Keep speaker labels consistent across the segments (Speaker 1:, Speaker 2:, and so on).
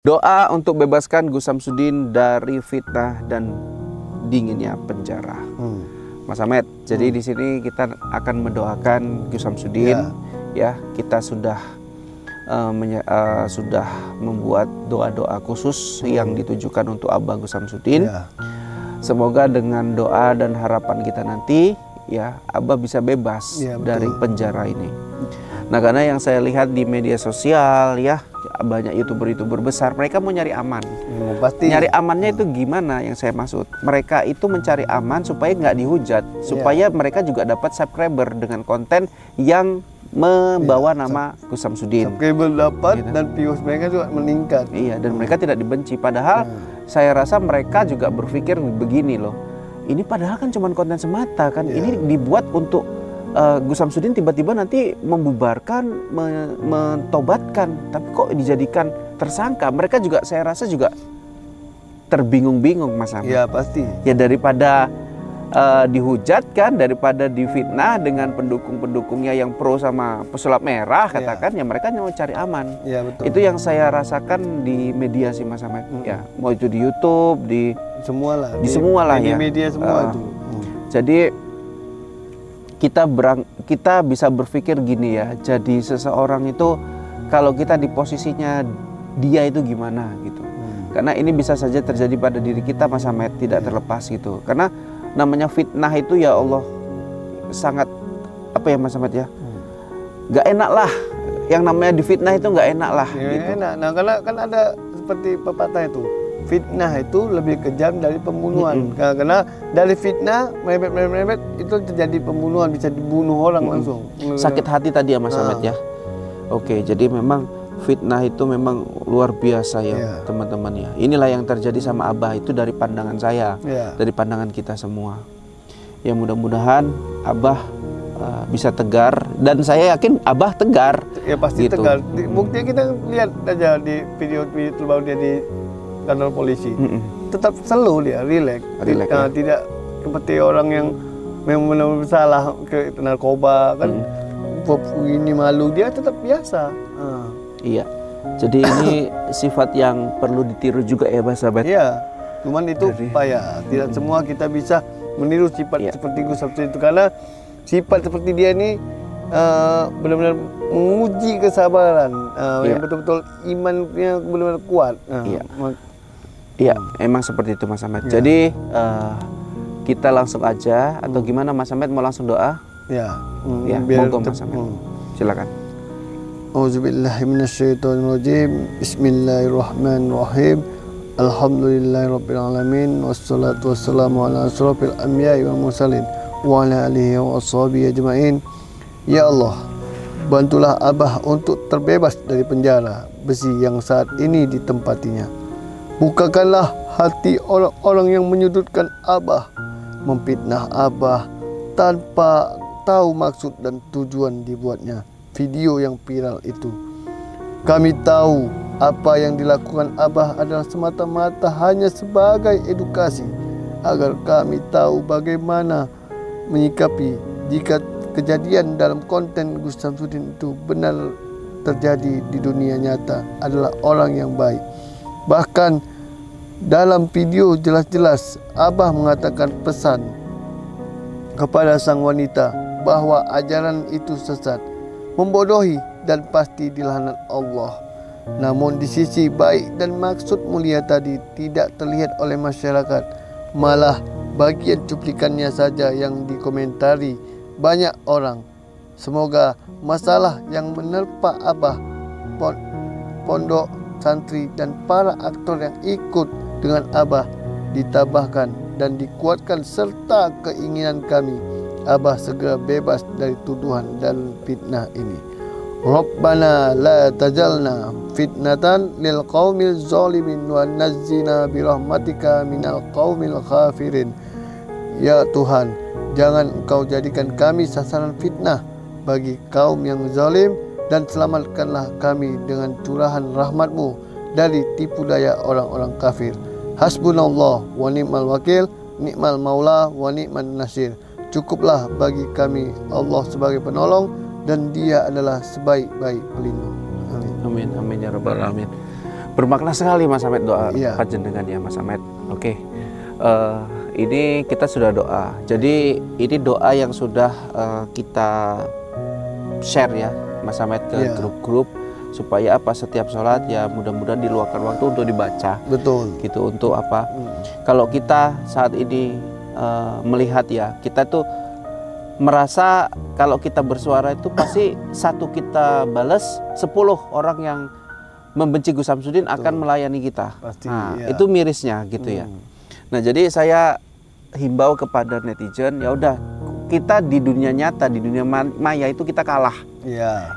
Speaker 1: Doa untuk bebaskan Gus Samsudin dari fitnah dan dinginnya penjara. Mas Ahmed, jadi di sini kita akan mendoakan Gus Samsudin. Ya, kita sudah membuat doa-doa khusus yang ditujukan untuk Abah Gus Samsudin. Semoga dengan doa dan harapan kita nanti, ya, Abah bisa bebas dari penjara ini. Nah, karena yang saya lihat di media sosial, ya, banyak YouTuber-YouTuber besar, mereka mau nyari aman. Pasti. Nyari amannya itu gimana yang saya maksud? Mereka itu mencari aman supaya nggak dihujat, supaya mereka juga dapat subscriber dengan konten yang membawa nama Gus Samsudin.
Speaker 2: Subscriber dapat gitu. Dan views mereka juga meningkat.
Speaker 1: Iya, dan mereka tidak dibenci. Padahal saya rasa mereka juga berpikir begini loh. Ini padahal kan cuma konten semata kan. Ini dibuat untuk Gus Samsudin tiba-tiba nanti membubarkan, mentobatkan, tapi kok dijadikan tersangka? Mereka juga, saya rasa juga terbingung-bingung, Mas Ahmad.
Speaker 2: Iya, pasti.
Speaker 1: Ya, daripada dihujat kan, daripada difitnah dengan pendukung-pendukungnya yang pro sama pesulap merah, katakan, ya mereka mau cari aman.
Speaker 2: Iya, betul.
Speaker 1: Itu yang saya rasakan di media sih, Mas Ahmad. Ya, mau itu di YouTube, di
Speaker 2: semua lah,
Speaker 1: ya.
Speaker 2: Media semua itu.
Speaker 1: Jadi kita bisa berpikir gini ya, jadi seseorang itu kalau kita di posisinya dia itu gimana gitu. Karena ini bisa saja terjadi pada diri kita, Mas Ahmed, tidak terlepas gitu. Karena namanya fitnah itu ya Allah sangat apa ya, Mas Ahmed ya, gak enak lah. Yang namanya difitnah itu gak enak lah gitu.
Speaker 2: Enak. Nah, karena kan ada seperti pepatah itu, fitnah itu lebih kejam dari pembunuhan. Karena dari fitnah merembet itu terjadi pembunuhan, bisa dibunuh orang langsung.
Speaker 1: Sakit hati tadi ya, Mas Ahmed ya. Oke, jadi memang fitnah itu memang luar biasa ya, teman-teman ya. Inilah yang terjadi sama Abah, itu dari pandangan saya, dari pandangan kita semua. Ya, mudah-mudahan Abah bisa tegar, dan saya yakin Abah tegar.
Speaker 2: Ya, pasti gitu. Tegar. Buktinya kita lihat aja di video terbaru dia di kantor polisi. Tetap selalu dia rileks. Tidak seperti orang yang memang bersalah ke narkoba kan. Ini malu, dia tetap biasa.
Speaker 1: Iya. Jadi ini sifat yang perlu ditiru juga ya, Mas Ahmad.
Speaker 2: Iya. Cuman itu payah. Tidak semua kita bisa meniru sifat seperti Gus Samsudin itu, karena sifat seperti dia ini benar-benar menguji kesabaran, yang betul-betul imannya benar-benar kuat.
Speaker 1: Iya, emang seperti itu, Mas Ahmad. Jadi kita langsung aja, atau gimana, Mas Ahmad, mau langsung doa?
Speaker 2: Ya,
Speaker 1: monggo, Mas Ahmad. Silakan.
Speaker 2: Auzubillahiminasyaitonirrajim. Bismillahirrahmanirrahim. Alhamdulillahirabbil wassalatu wassalamu ala asyrofil anbiya'i wal mursalin wa ala alihi wa washabihi ajma'in. Ya Allah, bantulah Abah untuk terbebas dari penjara besi yang saat ini ditempatinya. Bukakanlah hati orang-orang yang menyudutkan Abah, memfitnah Abah tanpa tahu maksud dan tujuan dibuatnya video yang viral itu. Kami tahu apa yang dilakukan Abah adalah semata-mata hanya sebagai edukasi agar kami tahu bagaimana menyikapi jika kejadian dalam konten Gus Samsudin itu benar terjadi di dunia nyata adalah orang yang baik. Bahkan dalam video jelas-jelas Abah mengatakan pesan kepada sang wanita bahwa ajaran itu sesat, membodohi, dan pasti dilaknat Allah. Namun di sisi baik dan maksud mulia tadi tidak terlihat oleh masyarakat, malah bagian cuplikannya saja yang dikomentari banyak orang. Semoga masalah yang menerpa Abah, pondok, santri, dan para aktor yang ikut dengan Abah ditabahkan dan dikuatkan, serta keinginan kami Abah segera bebas dari tuduhan dan fitnah ini. Rabbana la tajalna fitnatan lil qaumil zalimin wa nazzina birahmatika minal qaumil khafirin. Ya Tuhan, jangan Engkau jadikan kami sasaran fitnah bagi kaum yang zalim, dan selamatkanlah kami dengan curahan rahmat-Mu dari tipu daya orang-orang kafir. Hasbunallah wa ni'mal wakil, ni'mal maula wa ni'man nasir. Cukuplah bagi kami Allah sebagai penolong, dan Dia adalah sebaik-baik pelindung.
Speaker 1: Amin, amin ya rabbal alamin. Bermakna sekali Mas Hamed doa panjenengan ya Mas Hamed. Oke. Ini kita sudah doa. Jadi ini doa yang sudah kita share ya Mas Hamed ke grup-grup supaya apa, setiap sholat ya mudah-mudahan diluangkan waktu untuk dibaca.
Speaker 2: Betul.
Speaker 1: Gitu untuk apa? Kalau kita saat ini melihat ya, kita tuh merasa kalau kita bersuara itu pasti satu kita balas 10 orang yang membenci Gus Samsudin akan melayani kita. Pasti, itu mirisnya gitu ya. Nah, jadi saya himbau kepada netizen, ya udah kita di dunia nyata, di dunia maya itu kita kalah.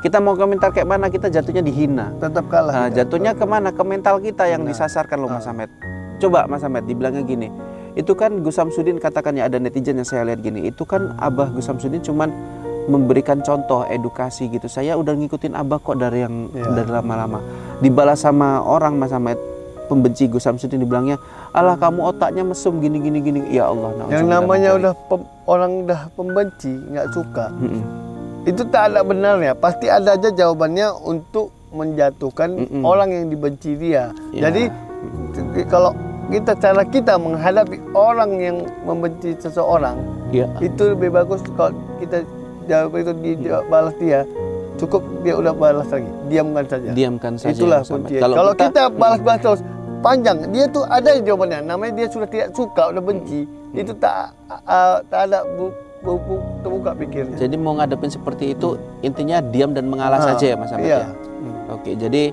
Speaker 1: Kita mau komentar kayak mana, kita jatuhnya dihina.
Speaker 2: Tetap kalah.
Speaker 1: Nah, jatuhnya kemana? Ke mental kita yang disasarkan loh Mas Hamed. Coba Mas Hamed dibilangnya gini, itu kan Gus Samsudin, katakan ya ada netizen yang saya lihat gini, itu kan Abah Gus Samsudin cuman memberikan contoh edukasi gitu. Saya udah ngikutin Abah kok dari yang dari lama-lama. Dibalas sama orang Mas Hamed, pembenci Gus Samsudin, dibilangnya, alah kamu otaknya mesum gini. Ya Allah.
Speaker 2: Yang namanya udah orang udah pembenci, nggak suka. Itu tak ada benarnya. Pasti ada aja jawabannya untuk menjatuhkan orang yang dibenci dia. Jadi kalau cara kita menghadapi orang yang membenci seseorang, itu lebih bagus kalau kita jawab itu dibalas dia, cukup dia udah balas lagi, diamkan saja. Itulah kunci. Kalau kita balas-balas terus panjang, dia tuh ada jawabannya. Namanya dia sudah tidak suka, udah benci, itu tak ada terbuka pikirnya.
Speaker 1: Jadi mau ngadepin seperti itu intinya diam dan mengalah saja ya Mas Hamed ya. Oke, jadi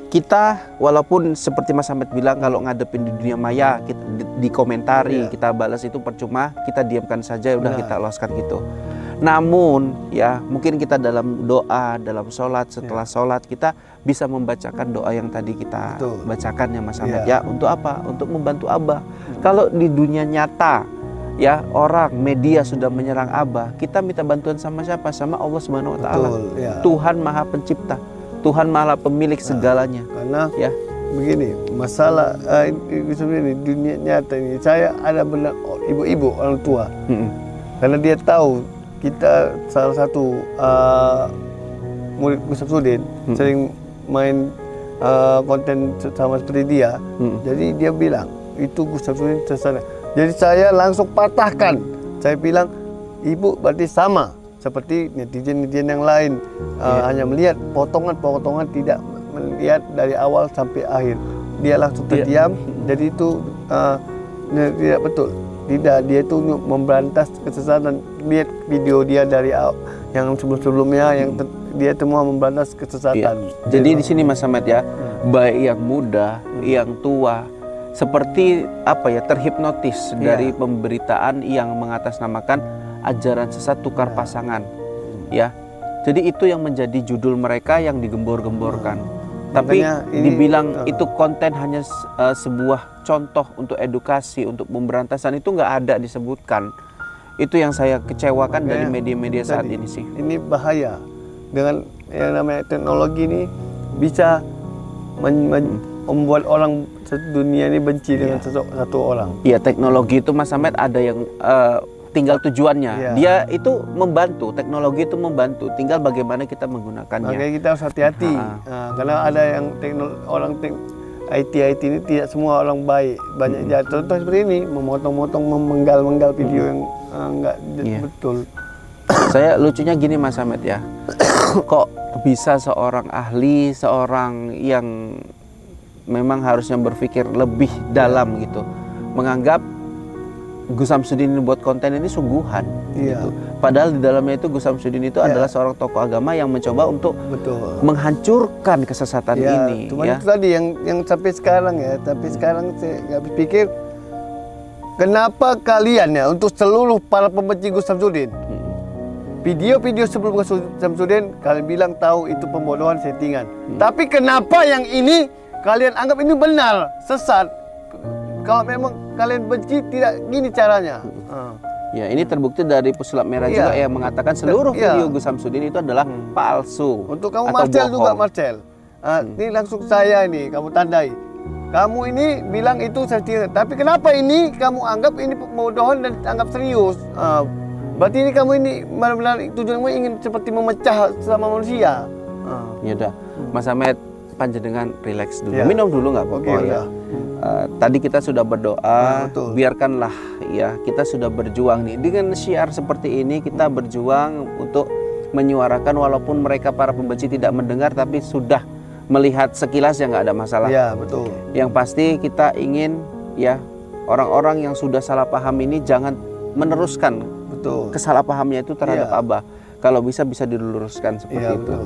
Speaker 1: kita walaupun seperti Mas Hamed bilang kalau ngadepin di dunia maya kita dikomentari, kita balas itu percuma, kita diamkan saja, udah kita loskan gitu. Namun ya mungkin kita dalam doa, dalam sholat, setelah sholat kita bisa membacakan doa yang tadi kita bacakan ya Mas Hamed ya. Untuk apa? Untuk membantu Abah. Kalau di dunia nyata ya orang media sudah menyerang Abah, kita minta bantuan sama siapa? Sama Allah Subhanahu wa taala. Tuhan Maha Pencipta. Tuhan Maha Pemilik segalanya.
Speaker 2: Karena ya begini, masalah ini dunia nyata ini, saya ada benar ibu-ibu orang tua. Karena dia tahu kita salah satu murid Gus Samsudin sering main konten sama seperti dia. Jadi dia bilang itu Gus Samsudin sesana. Jadi saya langsung patahkan. Saya bilang ibu berarti sama seperti netizen-netizen yang lain, hanya melihat potongan-potongan, tidak melihat dari awal sampai akhir. Dia langsung terdiam. Jadi itu tidak betul. Tidak, dia itu memberantas kesesatan. Lihat video dia dari yang sebelum-sebelumnya, yang dia semua memberantas kesesatan.
Speaker 1: Jadi di sini Mas Hamed ya, baik yang muda, yang tua, seperti apa ya, terhipnotis dari pemberitaan yang mengatasnamakan ajaran sesat tukar pasangan ya. Jadi itu yang menjadi judul mereka yang digembor-gemborkan. Tapi dibilang itu konten hanya sebuah contoh untuk edukasi, untuk pemberantasan, itu nggak ada disebutkan. Itu yang saya kecewakan dari media-media saat ini sih.
Speaker 2: Ini bahaya. Dengan yang namanya teknologi ini bisa membuat orang dunia ini benci dengan satu orang.
Speaker 1: Iya, teknologi itu Mas Hamed ada yang tinggal tujuannya. Dia itu membantu, teknologi itu membantu, tinggal bagaimana kita menggunakannya.
Speaker 2: Makanya kita harus hati-hati. Karena ada yang orang IT ini tidak semua orang baik. Banyak jatuh. Contoh seperti ini, memotong-motong, memenggal-menggal video yang enggak betul.
Speaker 1: Saya lucunya gini Mas Hamed ya. Kok bisa seorang ahli, seorang yang memang harusnya berpikir lebih dalam gitu, menganggap Gus Samsudin buat konten ini sungguhan gitu. Padahal di dalamnya itu Gus Samsudin itu adalah seorang tokoh agama yang mencoba untuk menghancurkan kesesatan ini.
Speaker 2: Cuma itu tadi yang sampai sekarang ya, tapi sekarang saya nggak berpikir kenapa kalian ya, untuk seluruh para pembenci Gus Samsudin, video-video sebelum Gus Samsudin kalian bilang tahu itu pembodohan, settingan. Tapi kenapa yang ini kalian anggap ini benar, sesat? Kalau memang kalian benci, tidak gini caranya.
Speaker 1: Ya, ini terbukti dari Pesulap Merah juga yang mengatakan seluruh video Gus Samsudin itu adalah palsu.
Speaker 2: Untuk kamu Marcel juga, Marcel. Ini langsung saya ini, kamu tandai. Kamu ini bilang itu settingan, tapi kenapa ini kamu anggap ini pembodohan dan anggap serius? Berarti ini kamu ini benar-benar tujuanmu ingin seperti memecah sama manusia.
Speaker 1: Ya udah, Mas Hamed, panjenengan rileks dulu, minum dulu nggak apa-apa ya. Tadi kita sudah berdoa, biarkanlah ya, kita sudah berjuang nih dengan syiar seperti ini, kita berjuang untuk menyuarakan walaupun mereka para pembenci tidak mendengar, tapi sudah melihat sekilas ya nggak ada masalah.
Speaker 2: Ya, betul.
Speaker 1: Yang pasti kita ingin ya orang-orang yang sudah salah paham ini jangan meneruskan kesalahpahamnya itu terhadap Abah. Kalau bisa diluruskan seperti itu.
Speaker 2: Betul.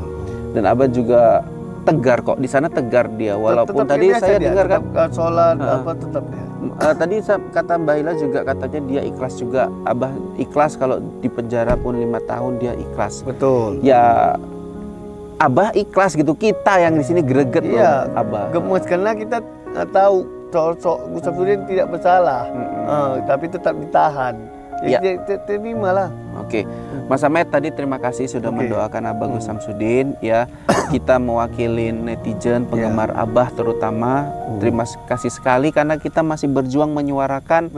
Speaker 1: Dan Abah juga tegar kok, di sana tegar dia, walaupun
Speaker 2: tetap
Speaker 1: tadi saya dengar kan
Speaker 2: sholat apa tetap dia.
Speaker 1: Tadi kata Mbak Ila juga katanya dia ikhlas juga, Abah ikhlas kalau di penjara pun 5 tahun dia ikhlas.
Speaker 2: Betul.
Speaker 1: Ya Abah ikhlas gitu, kita yang di sini greget loh Abah.
Speaker 2: Gemes karena kita tahu Gus Samsudin tidak bersalah, tapi tetap ditahan. Terimalah.
Speaker 1: Oke, Mas Ahmed tadi terima kasih sudah mendoakan Abah Gus Samsudin ya. Kita mewakili netizen penggemar Abah terutama. Terima kasih sekali karena kita masih berjuang menyuarakan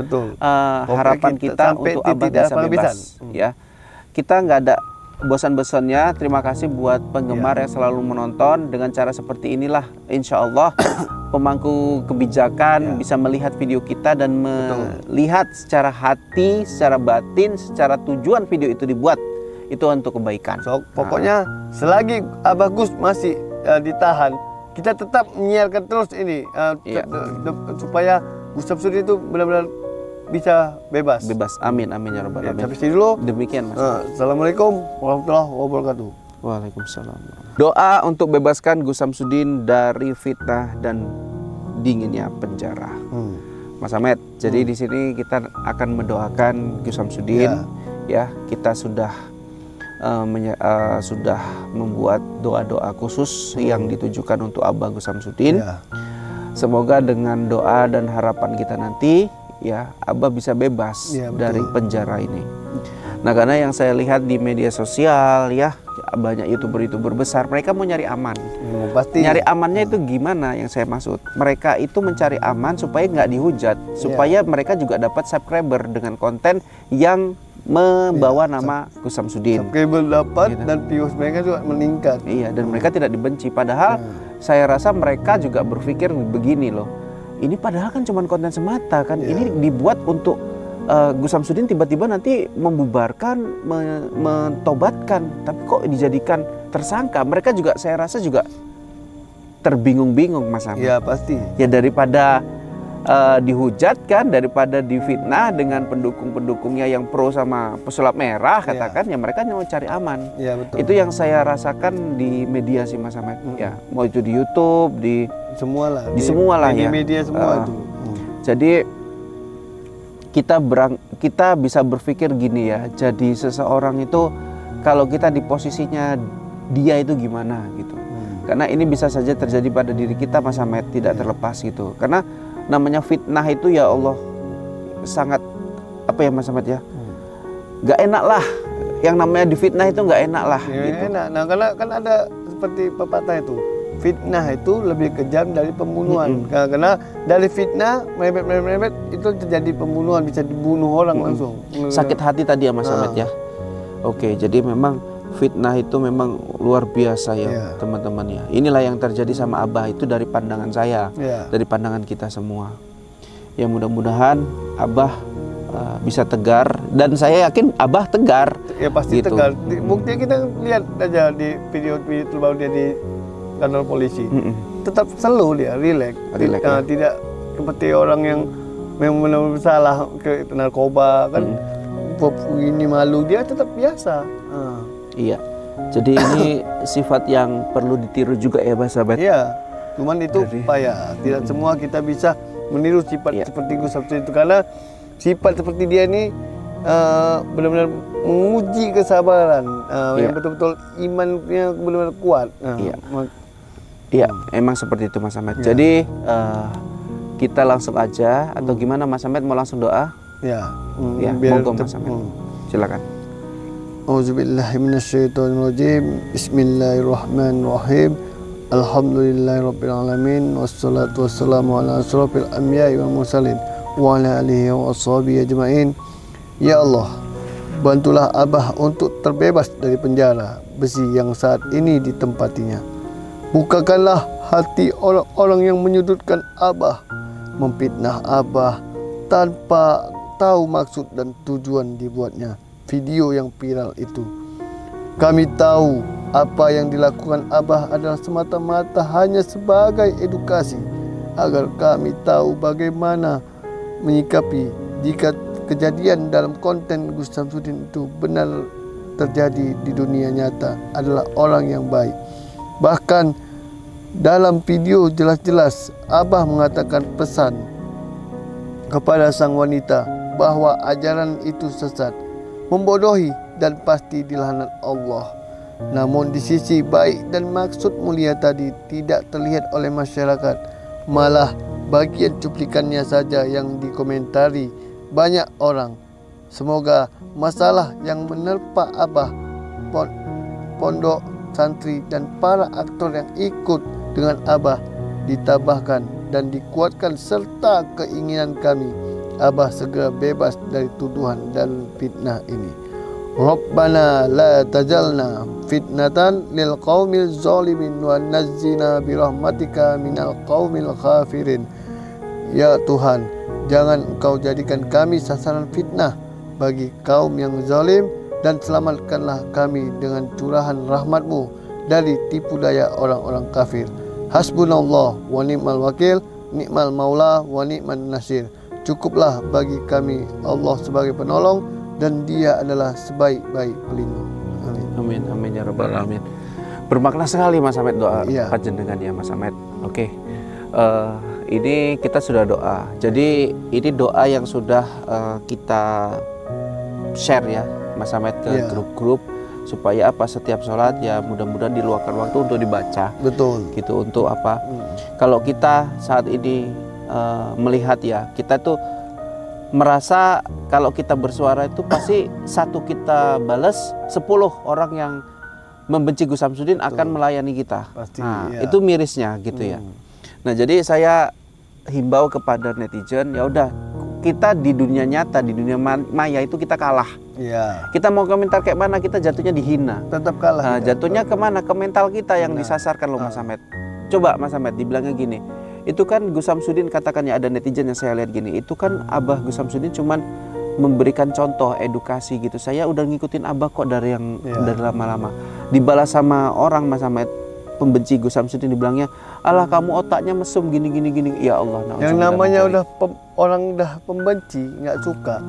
Speaker 1: harapan kita untuk Abah bisa bebas ya. Kita nggak ada bosan-bosannya. Terima kasih buat penggemar yang selalu menonton. Dengan cara seperti inilah insya Allah pemangku kebijakan bisa melihat video kita dan melihat secara hati, secara batin, secara tujuan video itu dibuat itu untuk kebaikan.
Speaker 2: So, pokoknya selagi Abah Gus masih ditahan, kita tetap menyiarkan terus ini supaya Gus Samsudin itu benar-benar bisa bebas.
Speaker 1: Amin amin ya rabbal alamin.
Speaker 2: Sampai sini dulu.
Speaker 1: Demikian Mas.
Speaker 2: Assalamualaikum warahmatullahi wabarakatuh.
Speaker 1: Waalaikumsalam. Doa untuk bebaskan Gus Samsudin dari fitnah dan dinginnya penjara. Mas Ahmed, jadi di sini kita akan mendoakan Gus Samsudin ya. Kita sudah membuat doa-doa khusus yang ditujukan untuk Abah Gus Samsudin. Semoga dengan doa dan harapan kita nanti ya Abah bisa bebas dari penjara ini. Nah, karena yang saya lihat di media sosial ya banyak youtuber besar, mereka mau nyari aman.
Speaker 2: Pasti.
Speaker 1: Nyari amannya itu gimana yang saya maksud? Mereka itu mencari aman supaya nggak dihujat, supaya mereka juga dapat subscriber dengan konten yang membawa nama Gus Samsudin.
Speaker 2: Subscriber dapat dan views mereka juga meningkat.
Speaker 1: Iya, dan mereka tidak dibenci. Padahal saya rasa mereka juga berpikir begini loh. Ini padahal kan cuma konten semata kan. Ini dibuat untuk Gus Samsudin tiba-tiba nanti membubarkan, mentobatkan, tapi kok dijadikan tersangka. Mereka juga saya rasa juga terbingung-bingung Mas Ahmad.
Speaker 2: Ya pasti.
Speaker 1: Ya daripada dihujatkan, daripada difitnah dengan pendukung-pendukungnya yang pro sama pesulap merah katakan, ya mereka mau cari aman.
Speaker 2: Ya, betul.
Speaker 1: Itu yang saya rasakan di media sih Mas Ahmad. Ya, mau itu di YouTube, di
Speaker 2: semua
Speaker 1: lah
Speaker 2: ya.
Speaker 1: Media
Speaker 2: semua itu.
Speaker 1: Jadi kita bisa berpikir gini ya. Jadi seseorang itu kalau kita di posisinya dia itu gimana gitu. Karena ini bisa saja terjadi pada diri kita Mas Ahmad, tidak terlepas gitu. Karena namanya fitnah itu ya Allah sangat apa ya Mas Ahmad ya, gak enak lah. Yang namanya difitnah itu gak enak lah gitu.
Speaker 2: Enak. Nah karena kan ada seperti pepatah itu, fitnah itu lebih kejam dari pembunuhan. Karena dari fitnah merembet itu terjadi pembunuhan, bisa dibunuh orang langsung.
Speaker 1: Sakit hati tadi ya Mas Ahmad ya. Oke, jadi memang fitnah itu memang luar biasa ya teman-teman ya. Inilah yang terjadi sama Abah itu dari pandangan saya, dari pandangan kita semua. Ya mudah-mudahan Abah bisa tegar, dan saya yakin Abah tegar.
Speaker 2: Ya pasti gitu. Tegar. Buktinya kita lihat aja di video terbaru dia di kantor polisi. Tetap selalu dia rileks. Tidak seperti orang yang memang bersalah ke narkoba kan. Ini malu, dia tetap biasa.
Speaker 1: Iya, jadi ini sifat yang perlu ditiru juga ya Mas Ahmad.
Speaker 2: Iya, cuman itu payah. Tidak semua kita bisa meniru sifat seperti Gus Samsudin itu, karena sifat seperti dia ini benar-benar menguji kesabaran, yang betul-betul imannya benar-benar kuat.
Speaker 1: Iya, emang seperti itu Mas Ahmad. Jadi kita langsung aja atau gimana Mas Ahmad, mau langsung doa?
Speaker 2: Ya,
Speaker 1: monggo Mas Ahmad. Silakan.
Speaker 2: Auzubillahi minasyaitonirrajim. Bismillahirrahmanirrahim. Alhamdulillahirabbil alamin, wassalatu wassalamu ala asrofil anbiya'i wal mursalin wa ala alihi wa washabihi ajmain. Ya Allah, bantulah Abah untuk terbebas dari penjara besi yang saat ini ditempatinya. Bukakanlah hati orang-orang yang menyudutkan Abah, memfitnah Abah tanpa tahu maksud dan tujuan dibuatnya video yang viral itu. Kami tahu apa yang dilakukan Abah adalah semata-mata hanya sebagai edukasi agar kami tahu bagaimana menyikapi jika kejadian dalam konten Gus Samsudin itu benar terjadi di dunia nyata adalah orang yang baik. Bahkan dalam video jelas-jelas Abah mengatakan pesan kepada sang wanita bahwa ajaran itu sesat, membodohi dan pasti dilaknat Allah. Namun di sisi baik dan maksud mulia tadi tidak terlihat oleh masyarakat, malah bagian cuplikannya saja yang dikomentari banyak orang. Semoga masalah yang menerpa Abah, pondok, santri dan para aktor yang ikut dengan Abah ditabahkan dan dikuatkan serta keinginan kami Abah segera bebas dari tuduhan dan fitnah ini. Rabbana la tajalna fitnatan lil qaumil zalimin wa nazzina birahmatika minal qaumil kafirin. Ya Tuhan, jangan Engkau jadikan kami sasaran fitnah bagi kaum yang zalim, dan selamatkanlah kami dengan curahan rahmat-Mu dari tipu daya orang-orang kafir. Hasbunallah wa ni'mal wakil, ni'mal maula wa ni'man nasir. Cukuplah bagi kami Allah sebagai penolong, dan Dia adalah sebaik-baik pelindung. Amin.
Speaker 1: Amin, amin ya rabbal alamin. Bermakna sekali Mas Hamed doa panjenengan ya Mas Hamed. Oke. Ini kita sudah doa. Jadi ini doa yang sudah kita share ya Mas Hamed ke grup-grup, supaya apa, setiap sholat ya mudah-mudahan diluangkan waktu untuk dibaca.
Speaker 2: Betul.
Speaker 1: Gitu, untuk apa? Kalau kita saat ini melihat ya, kita tuh merasa kalau kita bersuara itu pasti satu kita balas 10 orang yang membenci Gus Samsudin akan melayani kita. Pasti, nah, itu mirisnya gitu ya. Nah, jadi saya himbau kepada netizen, ya udah, kita di dunia nyata, di dunia maya itu kita kalah. Kita mau komentar kayak mana, kita jatuhnya dihina.
Speaker 2: Tetap kalah.
Speaker 1: Nah, jatuhnya kemana? Ke mental kita yang disasarkan loh Mas Hamed. Coba Mas Hamed dibilangnya gini, itu kan Gus Samsudin, katakannya ada netizen yang saya lihat gini, itu kan Abah Gus Samsudin cuman memberikan contoh edukasi gitu. Saya udah ngikutin Abah kok dari yang dari lama-lama. Dibalas sama orang Mas Hamed, pembenci Gus Samsudin, dibilangnya, alah kamu otaknya mesum gini. Ya Allah.
Speaker 2: Yang namanya udah orang udah pembenci, nggak suka.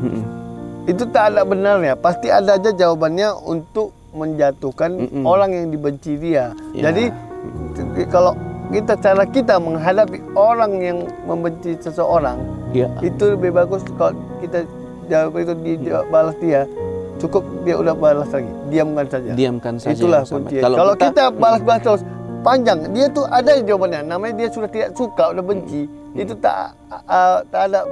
Speaker 2: Itu tak ada benarnya. Pasti ada aja jawabannya untuk menjatuhkan orang yang dibenci dia. Jadi kalau cara kita menghadapi orang yang membenci seseorang, itu lebih bagus kalau kita jawab itu dibalas dia, cukup dia udah balas lagi, diamkan saja.
Speaker 1: Diamkan saja.
Speaker 2: Itulah kuncinya. Kalau kita balas terus panjang, dia tuh ada jawabannya. Namanya dia sudah tidak suka, udah benci, itu tak ada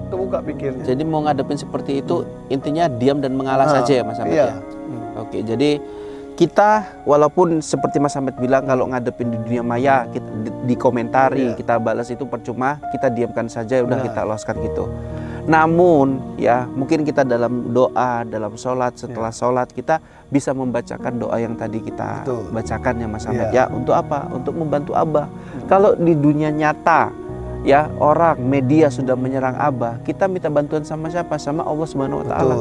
Speaker 2: terbuka pikirnya.
Speaker 1: Jadi mau ngadepin seperti itu, intinya diam dan mengalah saja ya Mas Hamed ya. Oke, jadi kita walaupun seperti Mas Hamed bilang, kalau ngadepin di dunia maya kita dikomentari, kita balas itu percuma, kita diamkan saja, udah kita loskan gitu. Namun ya mungkin kita dalam doa, dalam sholat, setelah sholat kita bisa membacakan doa yang tadi kita bacakan ya Mas Hamed ya. Untuk apa? Untuk membantu Abah. Kalau di dunia nyata ya, orang media sudah menyerang Abah, kita minta bantuan sama siapa? Sama Allah Subhanahu wa taala.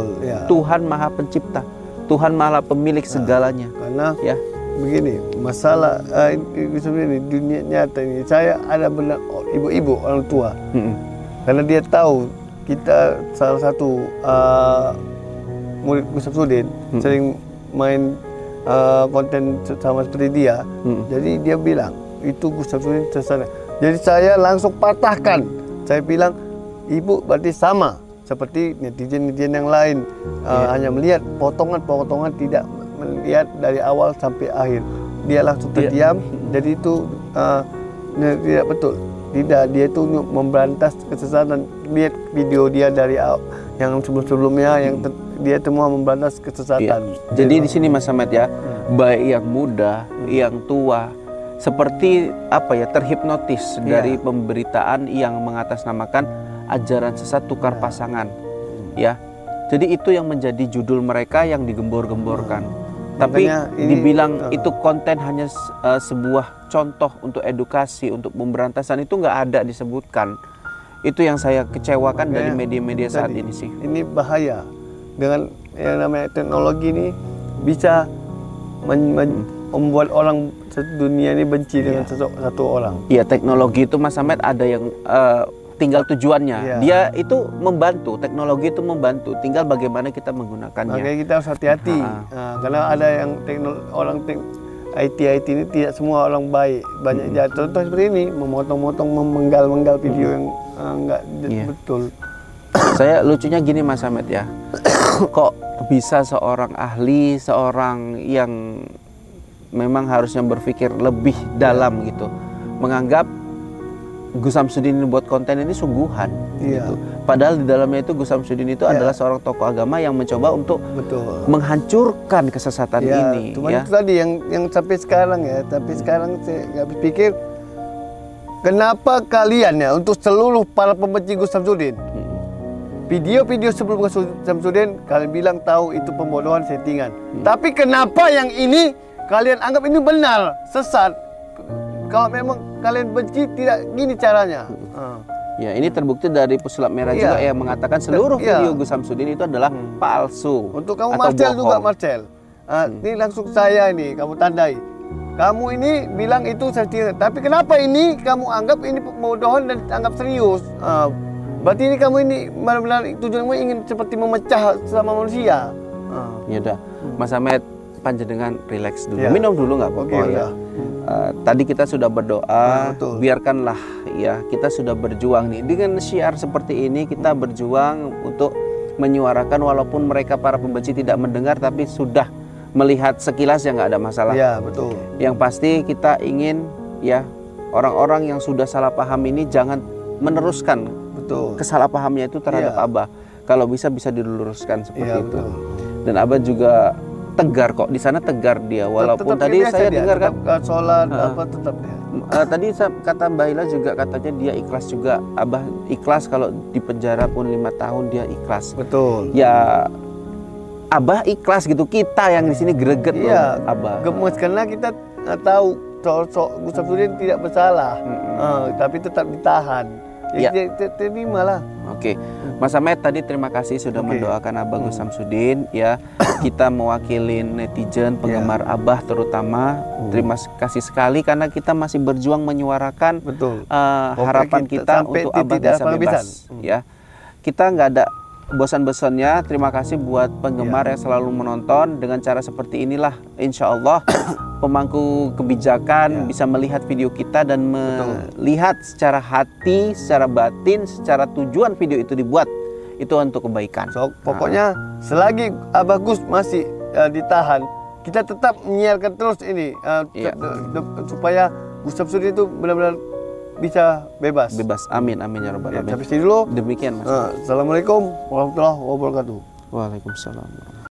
Speaker 1: Tuhan Maha Pencipta, Tuhan Maha Pemilik segalanya.
Speaker 2: Karena ya begini, masalah ini dunia nyata ini, saya ada benar ibu-ibu orang tua. Karena dia tahu kita salah satu murid Gus Samsudin sering main konten sama seperti dia. Jadi dia bilang itu Gus Samsudin sesat. Jadi saya langsung patahkan. Saya bilang, ibu berarti sama seperti netizen-netizen yang lain, hanya melihat potongan-potongan, tidak melihat dari awal sampai akhir. Dia langsung terdiam. Jadi itu tidak betul. Tidak, dia itu memberantas kesesatan. Lihat video dia dari yang sebelum-sebelumnya, yang dia semua memberantas kesesatan.
Speaker 1: Jadi di sini Mas Hamed ya, baik yang muda, yang tua, seperti apa ya, terhipnotis dari pemberitaan yang mengatasnamakan ajaran sesat, tukar pasangan ya. Jadi itu yang menjadi judul mereka yang digembor-gemborkan. Tapi dibilang itu konten hanya sebuah contoh untuk edukasi, untuk pemberantasan, itu nggak ada disebutkan. Itu yang saya kecewakan dari media-media saat ini sih.
Speaker 2: Ini bahaya. Dengan yang namanya teknologi ini bisa membuat orang dunia ini benci dengan satu orang.
Speaker 1: Iya, teknologi itu Mas Ahmed ada yang tinggal tujuannya. Dia itu membantu, teknologi itu membantu. Tinggal bagaimana kita menggunakannya.
Speaker 2: Makanya kita harus hati-hati. Karena ada yang IT ini tidak semua orang baik. Banyak contoh seperti ini, memotong-motong, memenggal-menggal video yang enggak betul.
Speaker 1: Saya lucunya gini Mas Ahmed ya. Kok bisa seorang ahli, seorang yang memang harusnya berpikir lebih dalam gitu, menganggap Gus Samsudin ini buat konten ini sungguhan gitu. Padahal di dalamnya itu Gus Samsudin itu adalah seorang tokoh agama yang mencoba untuk menghancurkan kesesatan ini.
Speaker 2: Cuma itu tadi yang sampai sekarang tapi sekarang saya nggak berpikir kenapa kalian untuk seluruh para pembenci Gus Samsudin, video-video sebelum Gus Samsudin kalian bilang tahu itu pembodohan, settingan. Tapi kenapa yang ini kalian anggap ini benar, sesat? Kalau memang kalian benci, tidak gini caranya.
Speaker 1: Ya, ini terbukti dari Pesulap Merah juga yang mengatakan seluruh video Gus Samsudin itu adalah palsu.
Speaker 2: Untuk kamu Marcel juga, Marcel. Ini langsung saya ini, kamu tandai. Kamu ini bilang itu settingan. Tapi kenapa ini kamu anggap ini pembodohan dan anggap serius? Berarti ini kamu ini benar-benar tujuanmu ingin seperti memecah sama manusia.
Speaker 1: Ya udah, Mas Ahmed, panjenengan relax dulu, minum dulu nggak apa-apa ya. Tadi kita sudah berdoa, biarkanlah ya, kita sudah berjuang nih dengan syiar seperti ini, kita berjuang untuk menyuarakan walaupun mereka para pembenci tidak mendengar, tapi sudah melihat sekilas ya nggak ada masalah.
Speaker 2: Ya, betul.
Speaker 1: Yang pasti kita ingin ya orang-orang yang sudah salah paham ini jangan meneruskan kesalahpahamnya itu terhadap Abah. Kalau bisa diluruskan seperti itu. Dan Abah juga tegar kok di sana, tegar dia walaupun tadi saya dengar kan
Speaker 2: sholat tetap ya.
Speaker 1: Tadi kata Mbak Ila juga katanya dia ikhlas juga. Abah ikhlas kalau di penjara pun 5 tahun dia ikhlas.
Speaker 2: Betul.
Speaker 1: Ya Abah ikhlas gitu, kita yang di sini greget loh Abah.
Speaker 2: Gemes karena kita tahu Gus Samsudin tidak bersalah, tapi tetap ditahan. Ya, terimalah.
Speaker 1: Oke, Mas Ahmed tadi terima kasih sudah mendoakan Abah Gus Samsudin ya. Kita mewakili netizen, penggemar Abah terutama. Terima kasih sekali karena kita masih berjuang menyuarakan harapan kita untuk Abah bisa bebas. Ya, kita nggak ada bosan-bosannya. Terima kasih buat penggemar yang selalu menonton. Dengan cara seperti inilah, insya Allah pemangku kebijakan bisa melihat video kita dan melihat secara hati, secara batin, secara tujuan video itu dibuat itu untuk kebaikan.
Speaker 2: Pokoknya selagi Abah Gus masih ditahan, kita tetap menyiarkan terus ini supaya Gus Samsudin itu benar-benar bisa bebas.
Speaker 1: Amin ya rabbal alamin.
Speaker 2: Sampai sini dulu.
Speaker 1: Demikian Mas.
Speaker 2: Assalamualaikum warahmatullahi wabarakatuh.
Speaker 1: Waalaikumsalam.